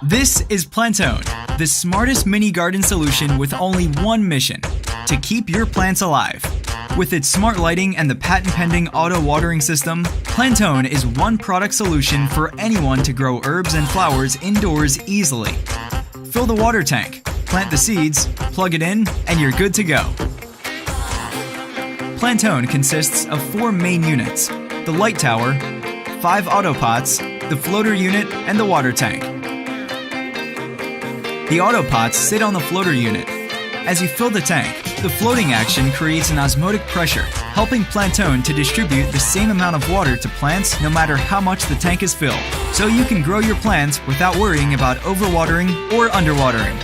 This is Plantone, the smartest mini garden solution with only one mission: to keep your plants alive. With its smart lighting and the patent-pending auto-watering system, Plantone is one product solution for anyone to grow herbs and flowers indoors easily. Fill the water tank, plant the seeds, plug it in, and you're good to go. Plantone consists of 4 main units: the light tower, 5 autopots, the floater unit, and the water tank. The autopots sit on the floater unit. As you fill the tank, the floating action creates an osmotic pressure, helping Plantone to distribute the same amount of water to plants no matter how much the tank is filled, so you can grow your plants without worrying about overwatering or underwatering.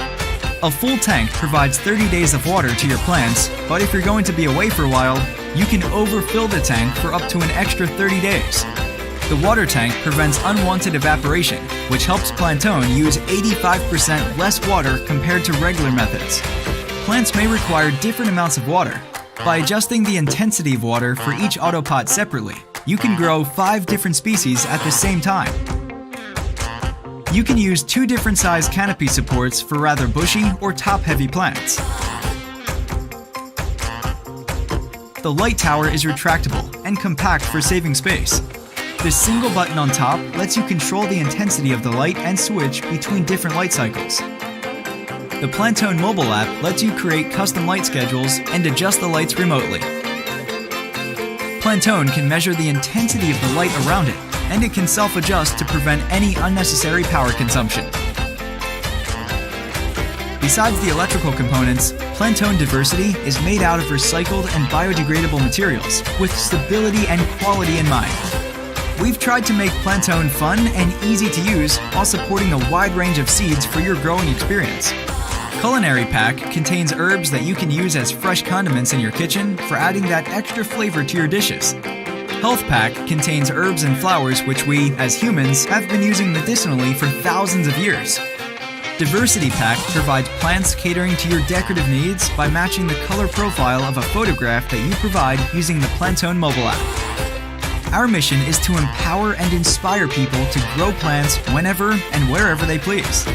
A full tank provides 30 days of water to your plants, but if you're going to be away for a while, you can overfill the tank for up to an extra 30 days. The water tank prevents unwanted evaporation, which helps Plantone use 85% less water compared to regular methods. Plants may require different amounts of water. By adjusting the intensity of water for each autopot separately, you can grow 5 different species at the same time. You can use 2 different size canopy supports for rather bushy or top-heavy plants. The light tower is retractable and compact for saving space. The single button on top lets you control the intensity of the light and switch between different light cycles. The Plantone mobile app lets you create custom light schedules and adjust the lights remotely. Plantone can measure the intensity of the light around it, and it can self-adjust to prevent any unnecessary power consumption. Besides the electrical components, Plantone Diversity is made out of recycled and biodegradable materials with stability and quality in mind. We've tried to make Plantone fun and easy to use while supporting a wide range of seeds for your growing experience. Culinary Pack contains herbs that you can use as fresh condiments in your kitchen for adding that extra flavor to your dishes. Health Pack contains herbs and flowers which we, as humans, have been using medicinally for thousands of years. Diversity Pack provides plants catering to your decorative needs by matching the color profile of a photograph that you provide using the Plantone mobile app. Our mission is to empower and inspire people to grow plants whenever and wherever they please.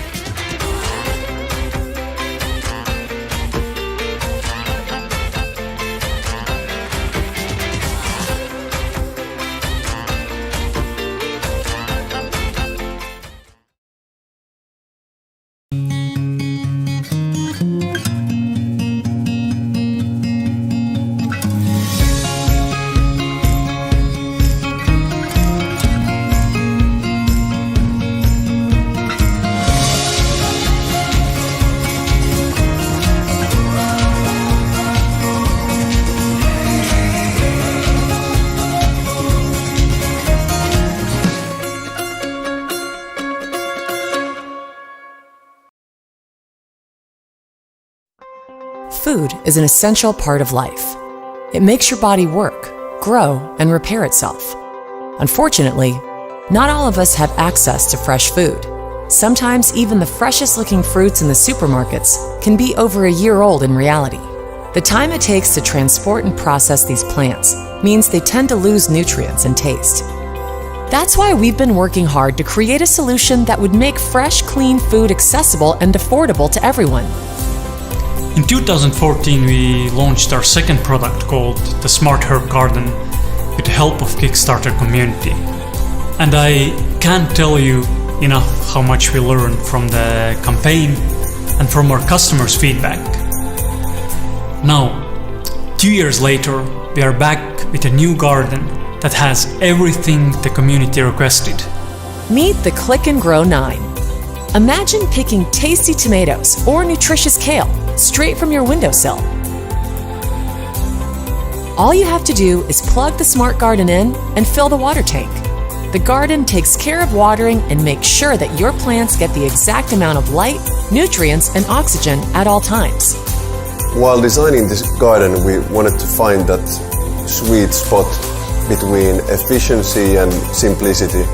Food is an essential part of life. It makes your body work, grow, and repair itself. Unfortunately, not all of us have access to fresh food. Sometimes even the freshest looking fruits in the supermarkets can be over a year old in reality. The time it takes to transport and process these plants means they tend to lose nutrients and taste. That's why we've been working hard to create a solution that would make fresh, clean food accessible and affordable to everyone. In 2014 we launched our second product called the Smart Herb Garden with the help of Kickstarter community. And I can't tell you enough how much we learned from the campaign and from our customers' feedback. Now, 2 years later, we are back with a new garden that has everything the community requested. Meet the Click and Grow 9. Imagine picking tasty tomatoes or nutritious kale straight from your windowsill. All you have to do is plug the Smart Garden in and fill the water tank. The garden takes care of watering and makes sure that your plants get the exact amount of light, nutrients, and oxygen at all times. While designing this garden, we wanted to find that sweet spot between efficiency and simplicity.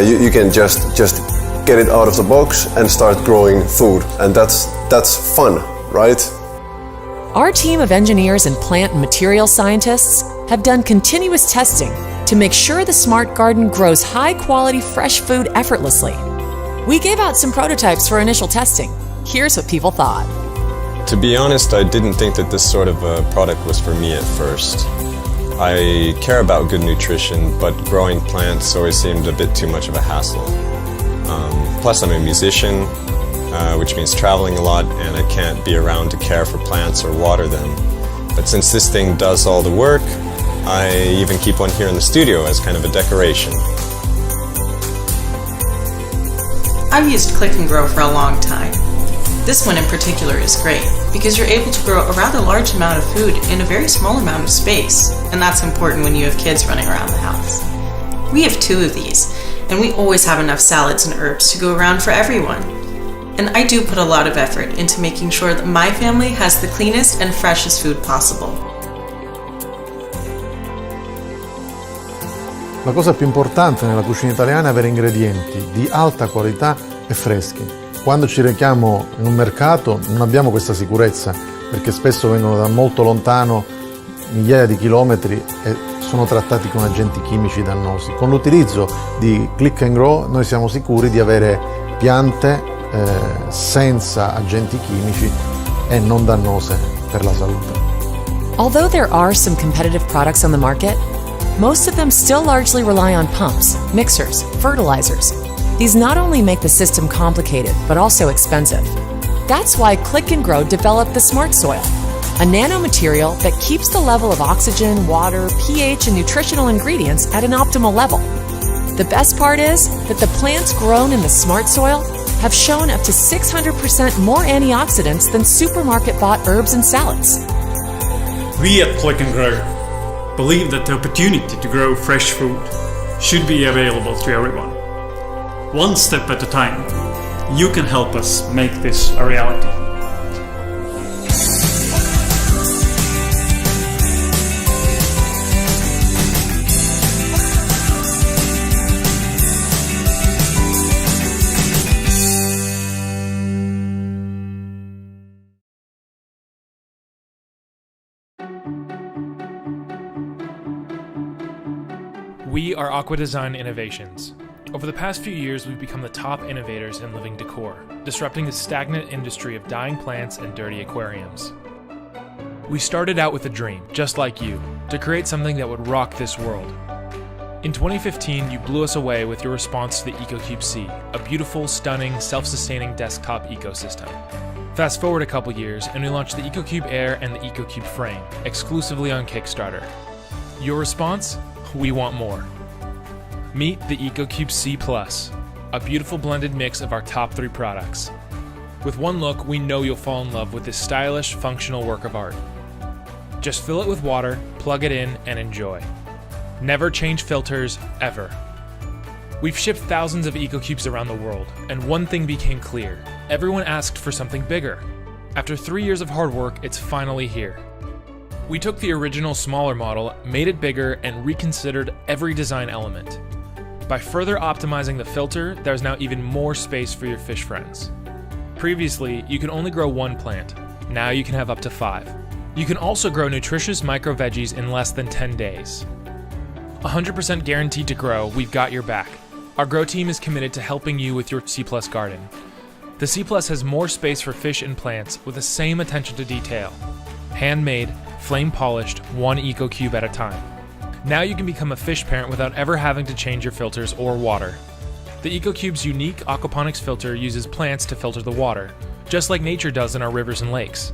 You can just get it out of the box and start growing food, and that's fun, right? Our team of engineers and plant and material scientists have done continuous testing to make sure the Smart Garden grows high-quality fresh food effortlessly. We gave out some prototypes for initial testing. Here's what people thought. To be honest, I didn't think that this sort of a product was for me at first. I care about good nutrition, but growing plants always seemed a bit too much of a hassle. Plus I'm a musician, which means traveling a lot, and I can't be around to care for plants or water them. But since this thing does all the work, I even keep one here in the studio as kind of a decoration. I've used Click and Grow for a long time. This one in particular is great because you're able to grow a rather large amount of food in a very small amount of space, and that's important when you have kids running around the house. We have 2 of these, and we always have enough salads and herbs to go around for everyone. And I do put a lot of effort into making sure that my family has the cleanest and freshest food possible. La cosa più importante nella cucina italiana è avere ingredienti di alta qualità e freschi. Quando ci rechiamo in un mercato non abbiamo questa sicurezza, perché spesso vengono da molto lontano, migliaia di chilometri, e sono trattati con agenti chimici dannosi. Con l'utilizzo di Click and Grow noi siamo sicuri di avere piante senza agenti chimici e non dannose per la salute. Although there are some competitive products on the market, most of them still largely rely on pumps, mixers, fertilizers. These not only make the system complicated, but also expensive. That's why Click and Grow developed the Smart Soil, a nanomaterial that keeps the level of oxygen, water, pH, and nutritional ingredients at an optimal level. The best part is that the plants grown in the Smart Soil have shown up to 600% more antioxidants than supermarket-bought herbs and salads. We at Click and Grow believe that the opportunity to grow fresh food should be available to everyone. One step at a time, you can help us make this a reality. We are Aqua Design Innovations. Over the past few years, we've become the top innovators in living decor, disrupting the stagnant industry of dying plants and dirty aquariums. We started out with a dream, just like you, to create something that would rock this world. In 2015, you blew us away with your response to the EcoCube C, a beautiful, stunning, self-sustaining desktop ecosystem. Fast forward a couple years, and we launched the EcoCube Air and the EcoCube Frame, exclusively on Kickstarter. Your response? We want more. Meet the EcoCube C+, a beautiful blended mix of our top 3 products. With one look, we know you'll fall in love with this stylish, functional work of art. Just fill it with water, plug it in, and enjoy. Never change filters, ever. We've shipped thousands of EcoCubes around the world, and one thing became clear. Everyone asked for something bigger. After 3 years of hard work, it's finally here. We took the original smaller model, made it bigger, and reconsidered every design element. By further optimizing the filter, there's now even more space for your fish friends. Previously, you could only grow 1 plant. Now you can have up to 5. You can also grow nutritious micro veggies in less than 10 days. 100% guaranteed to grow, we've got your back. Our grow team is committed to helping you with your C+ garden. The C+ has more space for fish and plants with the same attention to detail. Handmade, flame polished, 1 EcoCube at a time. Now you can become a fish parent without ever having to change your filters or water. The EcoCube's unique aquaponics filter uses plants to filter the water, just like nature does in our rivers and lakes.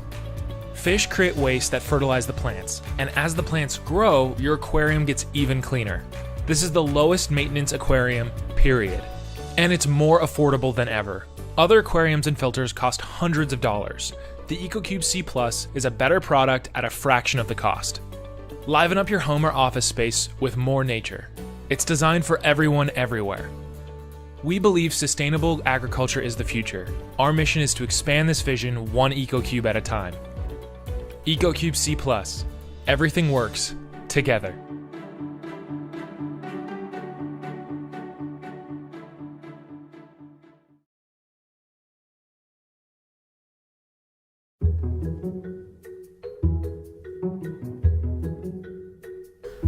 Fish create waste that fertilize the plants, and as the plants grow, your aquarium gets even cleaner. This is the lowest maintenance aquarium, period. And it's more affordable than ever. Other aquariums and filters cost hundreds of dollars. The EcoCube C+ is a better product at a fraction of the cost. Liven up your home or office space with more nature. It's designed for everyone everywhere. We believe sustainable agriculture is the future. Our mission is to expand this vision 1 EcoCube at a time. EcoCube C+. Everything works together.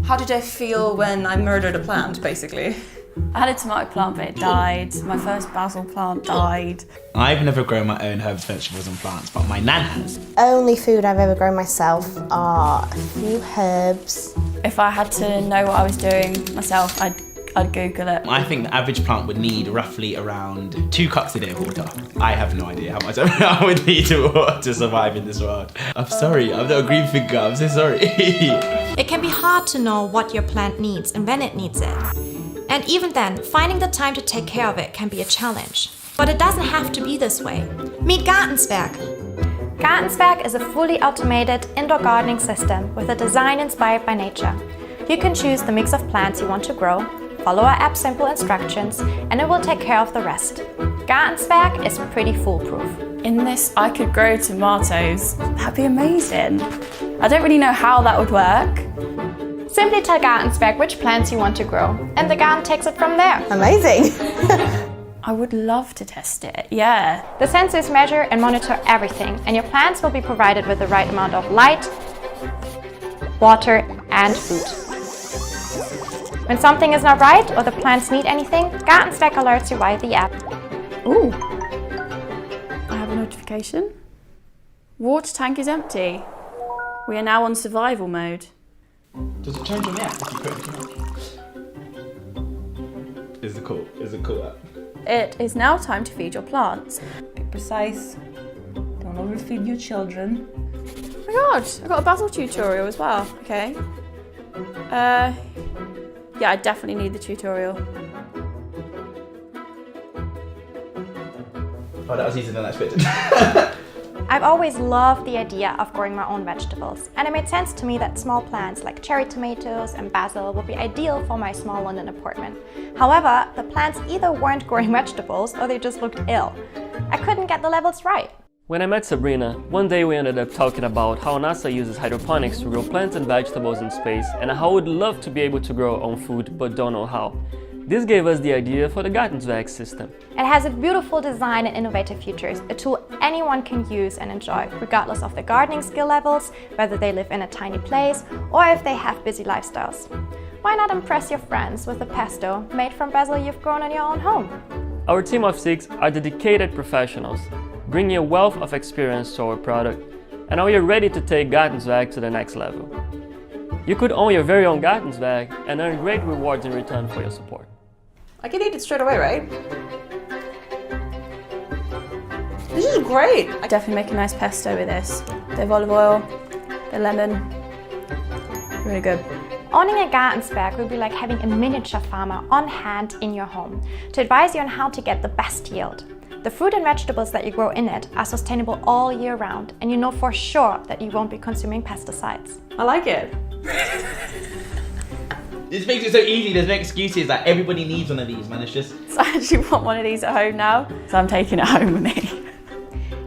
How did I feel when I murdered a plant, basically? I had a tomato plant, but it died. My first basil plant died. I've never grown my own herbs, vegetables and plants, but my nan has. Only food I've ever grown myself are a few herbs. If I had to know what I was doing myself, I'd Google it. I think the average plant would need roughly around 2 cups a day of water. I have no idea how much I would need to survive in this world. I'm sorry, I'm not a green finger, I'm so sorry. It can be hard to know what your plant needs and when it needs it. And even then, finding the time to take care of it can be a challenge. But it doesn't have to be this way. Meet Gartenswerk. Gartenswerk is a fully automated indoor gardening system with a design inspired by nature. You can choose the mix of plants you want to grow, follow our app's simple instructions, and it will take care of the rest. Gartenswerk is pretty foolproof. In this, I could grow tomatoes. That'd be amazing. I don't really know how that would work. Simply tell Gartenswerk which plants you want to grow, and the garden takes it from there. Amazing! I would love to test it, yeah. The sensors measure and monitor everything, and your plants will be provided with the right amount of light, water, and food. When something is not right or the plants need anything, Gartenswerk alerts you via the app. Ooh, I have a notification. Water tank is empty. We are now on survival mode. Does it change on the app if you put it too much? Is it cool app? It is now time to feed your plants. Be precise. Don't overfeed your children. Oh my god, I got a basil tutorial as well. Okay. Yeah, I definitely need the tutorial. Oh, that was easier than I expected. I've always loved the idea of growing my own vegetables, and it made sense to me that small plants like cherry tomatoes and basil would be ideal for my small London apartment. However, the plants either weren't growing vegetables or they just looked ill. I couldn't get the levels right. When I met Sabrina, one day we ended up talking about how NASA uses hydroponics to grow plants and vegetables in space, and how I would love to be able to grow our own food but don't know how. This gave us the idea for the Gartenswerk system. It has a beautiful design and innovative features, a tool anyone can use and enjoy, regardless of their gardening skill levels, whether they live in a tiny place, or if they have busy lifestyles. Why not impress your friends with a pesto made from basil you've grown in your own home? Our team of 6 are dedicated professionals, bringing a wealth of experience to our product, and now we are ready to take Gartenswerk to the next level. You could own your very own Gartenswerk and earn great rewards in return for your support. I can eat it straight away, right? This is great! I definitely make a nice pesto with this. Bit of olive oil, bit of lemon. Really good. Owning a Gartenswerk would be like having a miniature farmer on hand in your home to advise you on how to get the best yield. The fruit and vegetables that you grow in it are sustainable all year round, and you know for sure that you won't be consuming pesticides. I like it. This makes it so easy, there's no excuses, like everybody needs one of these, man, it's just... So I actually want one of these at home now, so I'm taking it home with me.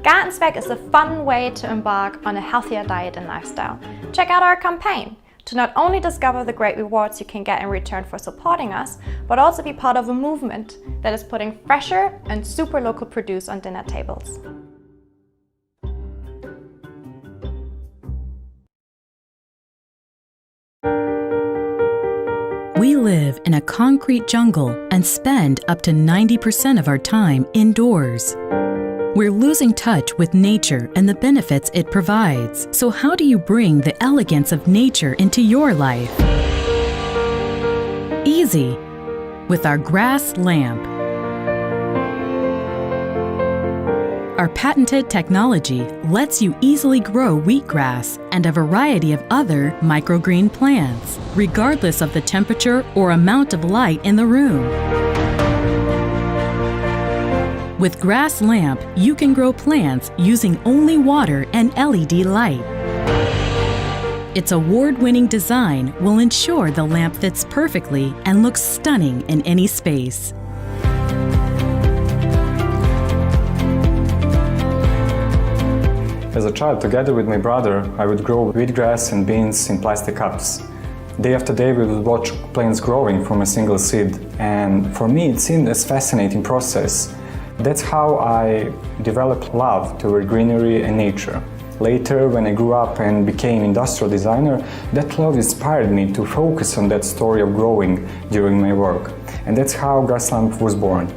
Gartenswerk is a fun way to embark on a healthier diet and lifestyle. Check out our campaign to not only discover the great rewards you can get in return for supporting us, but also be part of a movement that is putting fresher and super local produce on dinner tables. We live in a concrete jungle and spend up to 90% of our time indoors. We're losing touch with nature and the benefits it provides. So how do you bring the elegance of nature into your life? Easy, with our grass lamp. Our patented technology lets you easily grow wheatgrass and a variety of other microgreen plants, regardless of the temperature or amount of light in the room. With Grass Lamp, you can grow plants using only water and LED light. Its award-winning design will ensure the lamp fits perfectly and looks stunning in any space. As a child, together with my brother, I would grow wheatgrass and beans in plastic cups. Day after day, we would watch plants growing from a single seed, and for me it seemed a fascinating process. That's how I developed love toward greenery and nature. Later, when I grew up and became industrial designer, that love inspired me to focus on that story of growing during my work. And that's how Grass Lamp was born.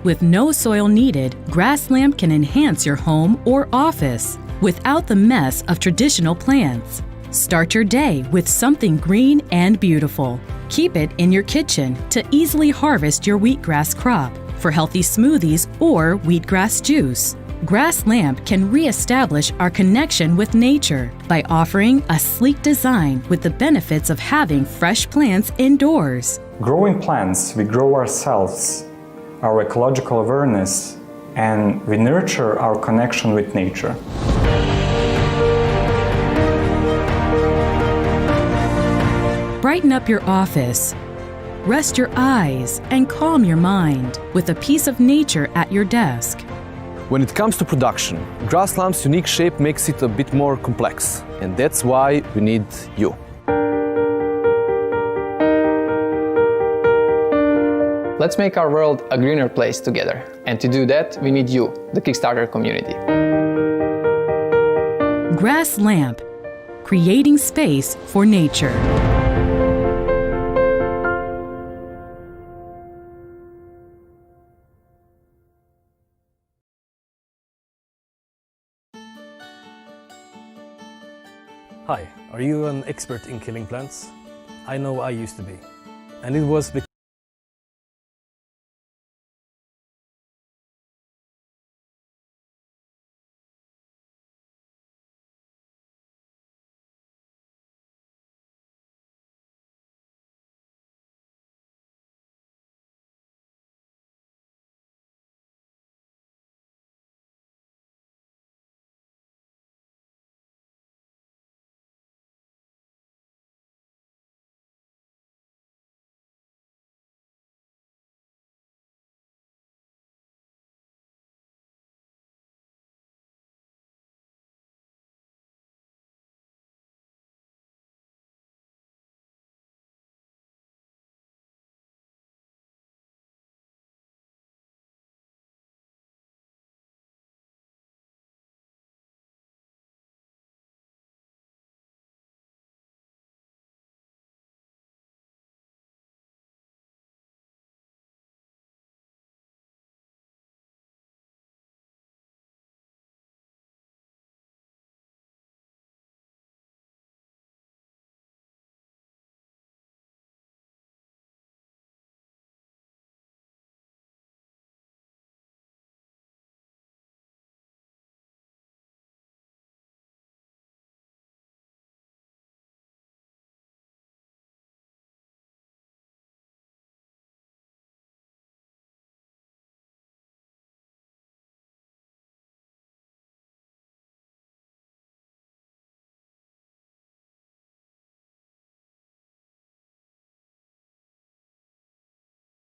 With no soil needed, Grass Lamp can enhance your home or office without the mess of traditional plants. Start your day with something green and beautiful. Keep it in your kitchen to easily harvest your wheatgrass crop for healthy smoothies or wheatgrass juice. Grass Lamp can re-establish our connection with nature by offering a sleek design with the benefits of having fresh plants indoors. Growing plants, we grow ourselves, our ecological awareness, and we nurture our connection with nature. Brighten up your office. Rest your eyes and calm your mind with a piece of nature at your desk. When it comes to production, Grass Lamp's unique shape makes it a bit more complex, and that's why we need you. Let's make our world a greener place together. And to do that, we need you, the Kickstarter community. Grass Lamp, creating space for nature. Hi, are you an expert in killing plants? I know I used to be. And it was because